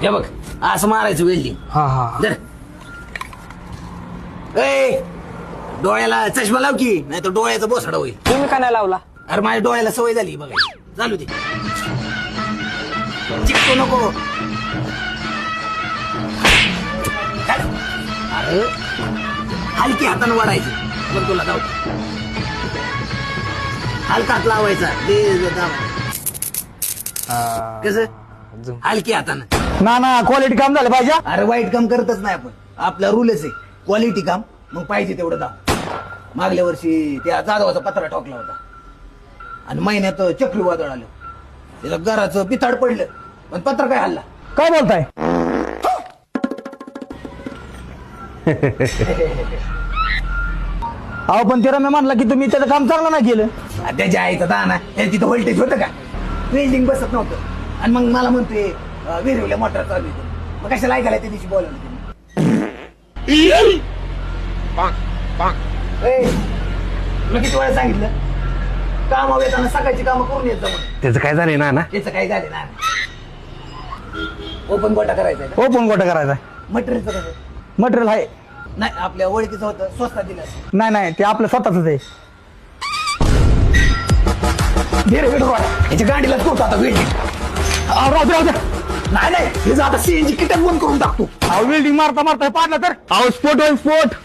हे बघ असं मारायचं वेल्डिंग. हा हा जर ए डोळ्याला चष्मा लाव की नाही तर डोळ्याचा बोसाडा होईल. तुम्ही का नाही लावला? अरे माझ्या डोळ्याला सवय झाली बघा. चालू दे चिकटू नको. अरे हलकी हातानं वाढायची मग तुला जाऊ हलका हात लावायचा कस हलकी हातानं. ना क्वालिटी काम झालं पाहिजे. अरे वाईट काम करतच नाही आपण. आपला रूलच आहे क्वालिटी काम. मग पाहिजे तेवढं दाम. मागल्या वर्षी त्या जाधवाचा पत्रा ठोकला होता आणि महिन्यात चक्रीवादळ आलं. त्याच्या घराचं पिताड पडलं पण पत्र काय हल्ला. काय बोलताय? अहो पण तेरा मी म्हणला की तुम्ही त्याचं काम चांगलं नाही केलं. त्याच्या आईचा दाना त्याच्या तिथं व्होल्टेज होतं का. वेल्डिंग बसत नव्हतं आणि मग मला म्हणतोय विहिरवल्या मोटर चालू आहे. मग कशाला ऐकायला त्या दिवशी बोलवलं तुला किती वेळा सांगितलं काम येताना सकाळची कामं करून येत म्हणून. त्याचं काय झालंय ना त्याचं काय झालं ना. ओपन गोटा करायचा ओपन गोटा करायचा. मटेरियलचं कसं. मटेरियल आहे नाही आपल्या ओळखीचं होतं स्वस्तात दिलं. नाही ते आपलं स्वतःच आहे. याच्या गाडीला करतो आता वेल्डिंग. राहू नाही हे आता सीएनजी किटक बंद करून टाकतो. वेल्डिंग मारता पाडला तर स्फोट होईल स्फोट.